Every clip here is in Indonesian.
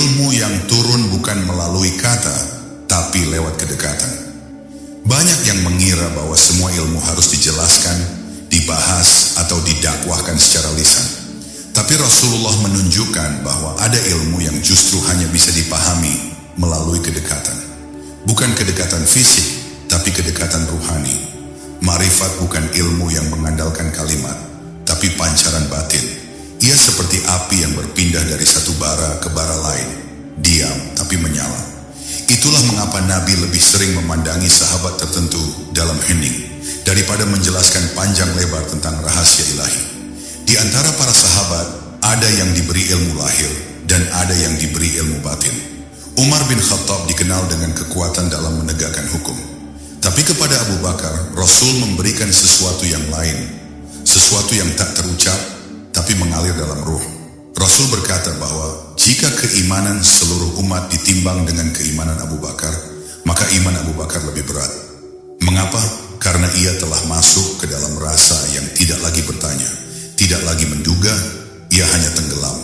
ilmu yang turun bukan melalui kata, tapi lewat kedekatan. Banyak yang mengira bahwa semua ilmu harus dijelaskan, dibahas, atau didakwahkan secara lisan. Tapi Rasulullah menunjukkan bahwa ada ilmu yang justru hanya bisa dipahami melalui kedekatan. Bukan kedekatan fisik, tapi kedekatan ruhani. Ma'rifat bukan ilmu yang mengandalkan kalimat, tapi pancaran batin. Ia seperti api yang berpindah dari satu bara ke bara lain, diam tapi menyala. Itulah mengapa Nabi lebih sering memandangi sahabat tertentu dalam hening daripada menjelaskan panjang lebar tentang rahasia ilahi. Di antara para sahabat, ada yang diberi ilmu lahir dan ada yang diberi ilmu batin. Umar bin Khattab dikenal dengan kekuatan dalam menegakkan hukum. Tapi kepada Abu Bakar, Rasul memberikan sesuatu yang lain, sesuatu yang tak terucap, tapi mengalir dalam ruh. Rasul berkata bahwa jika keimanan seluruh umat ditimbang dengan keimanan Abu Bakar, maka iman Abu Bakar lebih berat. Mengapa? Karena ia telah masuk ke dalam rasa yang tidak lagi bertanya, tidak lagi menduga, ia hanya tenggelam.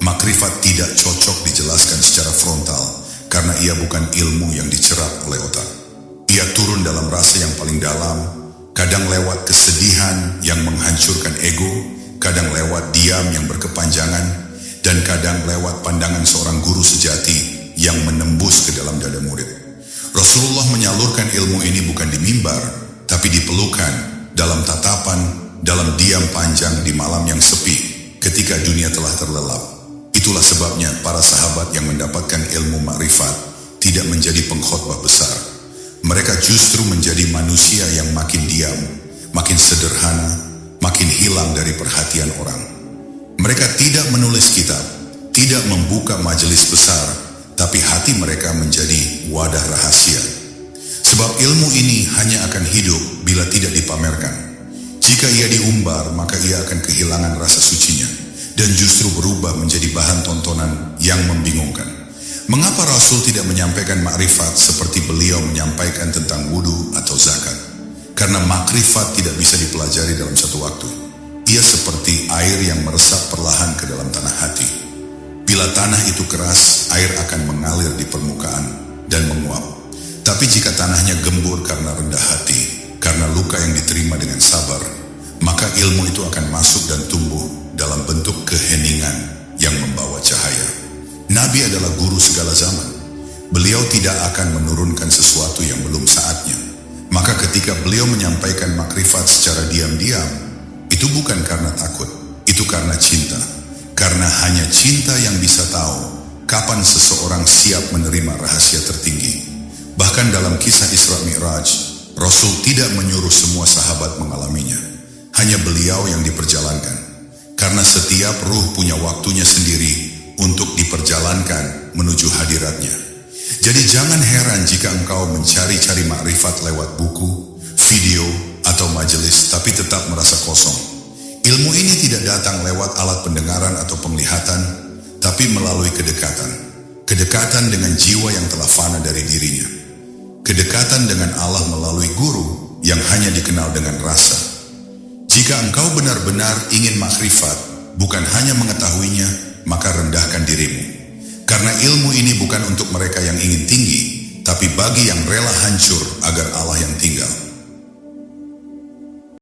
Makrifat tidak cocok dijelaskan secara frontal, karena ia bukan ilmu yang dicerap oleh otak. Ia turun dalam rasa yang paling dalam, kadang lewat kesedihan yang menghancurkan ego, kadang lewat diam yang berkepanjangan, dan kadang lewat pandangan seorang guru sejati yang menembus ke dalam dada murid. Rasulullah menyalurkan ilmu ini bukan di mimbar, tapi di pelukan, dalam tatapan, dalam diam panjang di malam yang sepi, ketika dunia telah terlelap. Itulah sebabnya para sahabat yang mendapatkan ilmu makrifat tidak menjadi pengkhotbah besar. Mereka justru menjadi manusia yang makin diam, makin sederhana, makin hilang dari perhatian orang. Mereka tidak menulis kitab, tidak membuka majelis besar, tapi hati mereka menjadi wadah rahasia. Sebab ilmu ini hanya akan hidup bila tidak dipamerkan. Jika ia diumbar, maka ia akan kehilangan rasa sucinya, dan justru berubah menjadi bahan tontonan yang membingungkan. Mengapa Rasul tidak menyampaikan makrifat seperti beliau menyampaikan tentang wudu atau zakat? Karena makrifat tidak bisa dipelajari dalam satu waktu. Ia seperti air yang meresap perlahan ke dalam tanah hati. Bila tanah itu keras, air akan mengalir di permukaan dan menguap. Tapi jika tanahnya gembur karena rendah hati, karena luka yang diterima dengan sabar, maka ilmu itu akan masuk dan tumbuh dalam bentuk keheningan yang membawa cahaya. Nabi adalah guru segala zaman. Beliau tidak akan menurunkan sesuatu yang belum saatnya. Maka ketika beliau menyampaikan makrifat secara diam-diam, itu bukan karena takut, itu karena cinta. Karena hanya cinta yang bisa tahu kapan seseorang siap menerima rahasia tertinggi. Bahkan dalam kisah Isra Mi'raj, Rasul tidak menyuruh semua sahabat mengalaminya. Hanya beliau yang diperjalankan. Karena setiap ruh punya waktunya sendiri untuk diperjalankan menuju hadiratnya. Jadi jangan heran jika engkau mencari-cari makrifat lewat buku, video, atau majelis, tapi tetap merasa kosong. Ilmu ini tidak datang lewat alat pendengaran atau penglihatan, tapi melalui kedekatan. Kedekatan dengan jiwa yang telah fana dari dirinya. Kedekatan dengan Allah melalui guru yang hanya dikenal dengan rasa. Jika engkau benar-benar ingin makrifat, bukan hanya mengetahuinya, maka rendahkan dirimu. Karena ilmu ini bukan untuk mereka yang ingin tinggi, tapi bagi yang rela hancur agar Allah yang tinggal.